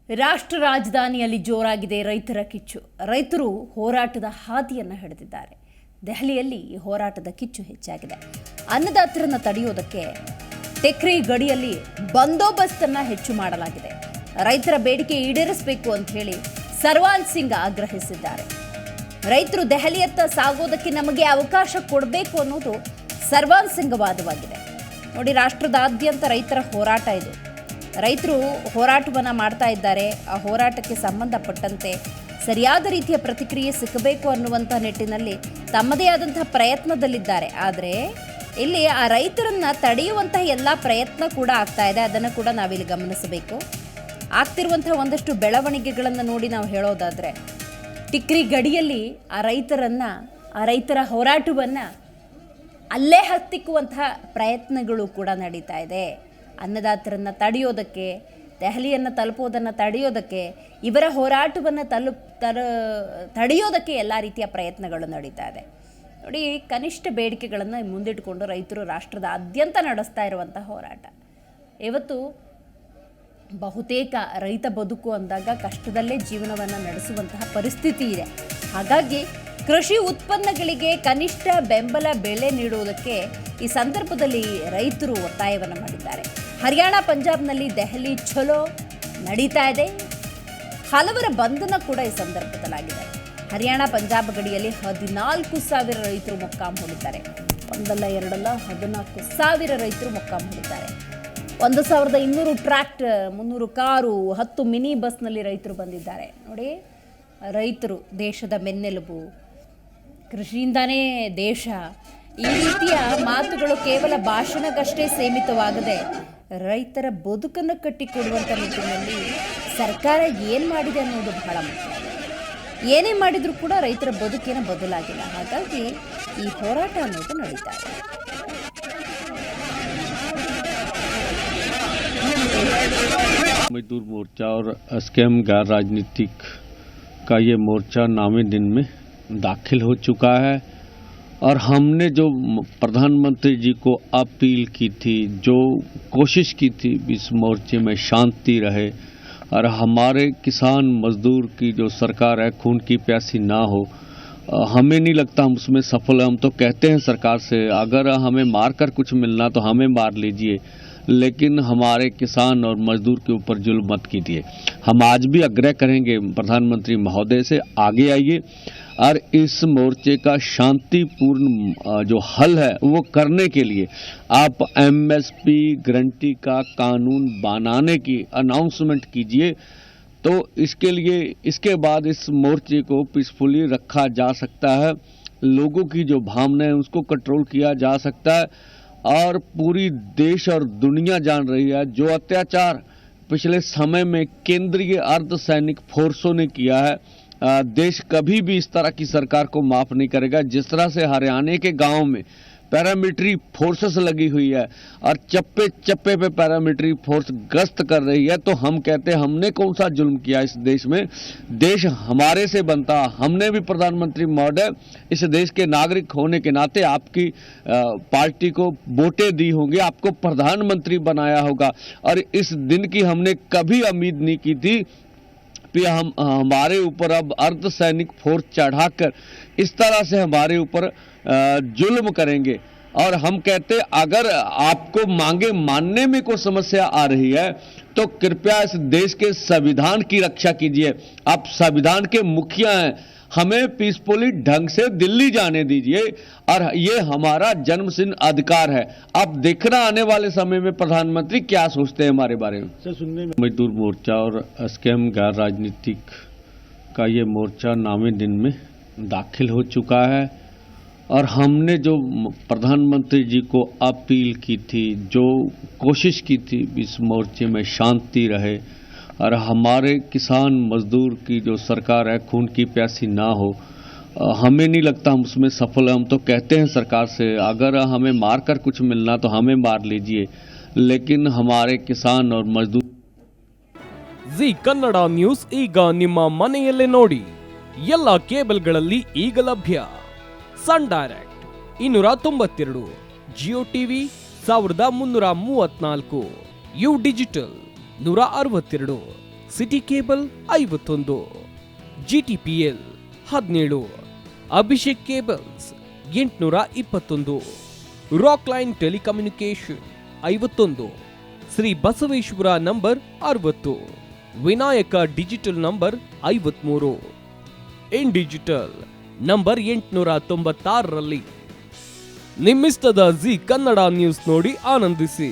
ರಾಷ್ಟ್ರ ರಾಜಧಾನಿಯಲ್ಲಿ ಜೋರಾಗಿದೆ ರೈತರ ಕಿಚ್ಚು. ರೈತರು ಹೋರಾಟದ ಹಾದಿಯನ್ನು ಹಿಡಿದಿದ್ದಾರೆ. ದೆಹಲಿಯಲ್ಲಿ ಈ ಹೋರಾಟದ ಕಿಚ್ಚು ಹೆಚ್ಚಾಗಿದೆ. ಅನ್ನದಾತರನ್ನು ತಡೆಯೋದಕ್ಕೆ ಟೆಕ್ರಿ ಗಡಿಯಲ್ಲಿ ಬಂದೋಬಸ್ತನ್ನು ಹೆಚ್ಚು ಮಾಡಲಾಗಿದೆ. ರೈತರ ಬೇಡಿಕೆ ಈಡೇರಿಸಬೇಕು ಅಂತ ಹೇಳಿ ಸರ್ವಾಲ್ ಸಿಂಗ್ ಆಗ್ರಹಿಸಿದ್ದಾರೆ. ರೈತರು ದೆಹಲಿಯತ್ತ ಸಾಗೋದಕ್ಕೆ ನಮಗೆ ಅವಕಾಶ ಕೊಡಬೇಕು ಅನ್ನೋದು ಸರ್ವಾಲ್ ಸಿಂಗ್ ವಾದವಾಗಿದೆ. ನೋಡಿ, ರಾಷ್ಟ್ರದಾದ್ಯಂತ ರೈತರ ಹೋರಾಟ ಇದು. ರೈತರು ಹೋರಾಟವನ್ನು ಮಾಡ್ತಾ ಇದ್ದಾರೆ. ಆ ಹೋರಾಟಕ್ಕೆ ಸಂಬಂಧಪಟ್ಟಂತೆ ಸರಿಯಾದ ರೀತಿಯ ಪ್ರತಿಕ್ರಿಯೆ ಸಿಕ್ಕಬೇಕು ಅನ್ನುವಂಥ ನಿಟ್ಟಿನಲ್ಲಿ ತಮ್ಮದೇ ಆದಂತಹ ಪ್ರಯತ್ನದಲ್ಲಿದ್ದಾರೆ. ಆದರೆ ಇಲ್ಲಿ ಆ ರೈತರನ್ನು ತಡೆಯುವಂತಹ ಎಲ್ಲ ಪ್ರಯತ್ನ ಕೂಡ ಆಗ್ತಾ ಇದೆ. ಅದನ್ನು ಕೂಡ ನಾವಿಲ್ಲಿ ಗಮನಿಸಬೇಕು. ಆಗ್ತಿರುವಂತಹ ಒಂದಷ್ಟು ಬೆಳವಣಿಗೆಗಳನ್ನು ನೋಡಿ ನಾವು ಹೇಳೋದಾದರೆ, ಟಿಕ್ರಿ ಗಡಿಯಲ್ಲಿ ಆ ರೈತರ ಹೋರಾಟವನ್ನು ಅಲ್ಲೇ ಹತ್ತಿಕ್ಕುವಂತಹ ಪ್ರಯತ್ನಗಳು ಕೂಡ ನಡೀತಾ ಇದೆ. ಅನ್ನದಾತರನ್ನು ತಡೆಯೋದಕ್ಕೆ, ದೆಹಲಿಯನ್ನು ತಲುಪೋದನ್ನು ತಡೆಯೋದಕ್ಕೆ, ಇವರ ಹೋರಾಟವನ್ನು ತಡೆಯೋದಕ್ಕೆ ಎಲ್ಲ ರೀತಿಯ ಪ್ರಯತ್ನಗಳು ನಡೀತಾ ಇದೆ. ನೋಡಿ, ಕನಿಷ್ಠ ಬೇಡಿಕೆಗಳನ್ನು ಮುಂದಿಟ್ಟುಕೊಂಡು ರೈತರು ರಾಷ್ಟ್ರದಾದ್ಯಂತ ನಡೆಸ್ತಾ ಇರುವಂಥ ಹೋರಾಟ. ಇವತ್ತು ಬಹುತೇಕ ರೈತ ಬದುಕು ಅಂದಾಗ ಕಷ್ಟದಲ್ಲೇ ಜೀವನವನ್ನು ನಡೆಸುವಂತಹ ಪರಿಸ್ಥಿತಿ ಇದೆ. ಹಾಗಾಗಿ ಕೃಷಿ ಉತ್ಪನ್ನಗಳಿಗೆ ಕನಿಷ್ಠ ಬೆಂಬಲ ಬೆಲೆ ನೀಡುವುದಕ್ಕೆ ಈ ಸಂದರ್ಭದಲ್ಲಿ ರೈತರು ಒತ್ತಾಯವನ್ನು ಮಾಡಿದ್ದಾರೆ. ಹರಿಯಾಣ, ಪಂಜಾಬ್ನಲ್ಲಿ ದೆಹಲಿ ಚಲೋ ನಡೀತಾ ಇದೆ. ಹಲವರ ಬಂಧನ ಕೂಡ ಈ ಸಂದರ್ಭದಲ್ಲಾಗಿದೆ. ಹರಿಯಾಣ, ಪಂಜಾಬ್ ಗಡಿಯಲ್ಲಿ 14,000 ರೈತರು ಮೊಕ್ಕಾಂ ಹೂಡಿದ್ದಾರೆ. ಒಂದಲ್ಲ ಎರಡಲ್ಲ 14,000 ರೈತರು ಮೊಕ್ಕಾಂ ಹೂಡಿದ್ದಾರೆ. 1,200 ಟ್ರ್ಯಾಕ್ಟರ್, 300 ಕಾರು, 10 ಮಿನಿ ಬಸ್ನಲ್ಲಿ ರೈತರು ಬಂದಿದ್ದಾರೆ. ನೋಡಿ, ರೈತರು ದೇಶದ ಬೆನ್ನೆಲುಬು, ಕೃಷಿಯಿಂದಾನೇ ದೇಶ, ಈ ರೀತಿಯ ಮಾತುಗಳು ಕೇವಲ ಭಾಷಣಕ್ಕಷ್ಟೇ ಸೀಮಿತವಾಗದೆ ರೈತರ ಬದುಕನ್ನು ಕಟ್ಟಿಕೊಡುವಂಥ ನಿಟ್ಟಿನಲ್ಲಿ ಸರ್ಕಾರ ಏನು ಮಾಡಿದೆ ಅನ್ನೋದು ಬಹಳ ಮುಖ್ಯ. ಏನೇ ಮಾಡಿದರೂ ಕೂಡ ರೈತರ ಬದುಕೇನೋ ಬದಲಾಗಿಲ್ಲ. ಹಾಗಾಗಿ ಈ ಹೋರಾಟ ಅನ್ನೋದು ನಡೀತಾ ಇದೆ. मजदूर मोर्चा और स्कैम गैर राजनीतिक का ये मोर्चा नामे दिन में दाखिल हो चुका है और हमने जो प्रधानमंत्री जी को अपील की थी, जो कोशिश की थी इस मोर्चे में शांति रहे और हमारे किसान मजदूर की जो सरकार है खून की प्यासी ना हो, हमें नहीं लगता हम उसमें सफल हैं। हम तो कहते हैं सरकार से, अगर हमें मार कर कुछ मिलना तो हमें मार लीजिए, लेकिन हमारे किसान और मजदूर के ऊपर जुल्म मत कीजिए। हम आज भी आग्रह करेंगे प्रधानमंत्री महोदय से, आगे आइए और इस मोर्चे का शांतिपूर्ण जो हल है वो करने के लिए आप एमएसपी गारंटी का कानून बनाने की अनाउंसमेंट कीजिए। तो इसके लिए इसके बाद इस मोर्चे को पीसफुली रखा जा सकता है, लोगों की जो भावनाएं उसको कंट्रोल किया जा सकता है। और पूरी देश और दुनिया जान रही है जो अत्याचार पिछले समय में केंद्रीय अर्धसैनिक फोर्सों ने किया है, देश कभी भी इस तरह की सरकार को माफ नहीं करेगा। जिस तरह से हरियाणा के गांव में पैरामिलिट्री फोर्सेस लगी हुई है और चप्पे चप्पे पे पैरामिलिट्री फोर्स गश्त कर रही है, तो हम कहते हैं हमने कौन सा जुल्म किया इस देश में? देश हमारे से बनता। हमने भी प्रधानमंत्री महोदय इस देश के नागरिक होने के नाते आपकी पार्टी को वोटें दी होंगी, आपको प्रधानमंत्री बनाया होगा और इस दिन की हमने कभी उम्मीद नहीं की थी कि हमारे ऊपर अब अर्धसैनिक फोर्स चढ़ाकर इस तरह से हमारे ऊपर जुल्म करेंगे। और हम कहते अगर आपको मांगे मानने में कोई समस्या आ रही है तो कृपया इस देश के संविधान की रक्षा कीजिए। आप संविधान के मुखिया हैं, हमें पीसफुली ढंग से दिल्ली जाने दीजिए और ये हमारा जन्मसिद्ध अधिकार है। आप देखना आने वाले समय में प्रधानमंत्री क्या सोचते हैं हमारे बारे में। सुनने में मजदूर मोर्चा और स्कैम गैर राजनीतिक का ये मोर्चा नामे दिन में दाखिल हो चुका है और हमने जो प्रधानमंत्री जी को अपील की थी, जो कोशिश की थी इस मोर्चे में शांति रहे और हमारे किसान मजदूर की जो सरकार है खून की प्यासी ना हो, हमें नहीं लगता हम उसमें सफल हैं। हम तो कहते हैं सरकार से, अगर हमें मार कर कुछ मिलना तो हमें मार लीजिए, लेकिन हमारे किसान और मजदूर। ಜಿ ಕನ್ನಡ ನ್ಯೂಸ್ ಈಗ ನಿಮ್ಮ ಮನೆಯಲ್ಲೇ ನೋಡಿ. ಎಲ್ಲ ಕೇಬಲ್ಗಳಲ್ಲಿ ಈಗ ಲಭ್ಯ. Sun Direct 292, Jio TV 1334, U Digital 162, City Cable 51, GTPL 17, Abhishek cables 821, rockline telecommunication 51, Shri Basaveshwara number 60, Vinayaka digital number 53, in digital number 896ರಲ್ಲಿ. ನಿಮ್ಮಿಸ್ತದ ಜಿ ಕನ್ನಡ ನ್ಯೂಸ್ ನೋಡಿ ಆನಂದಿಸಿ.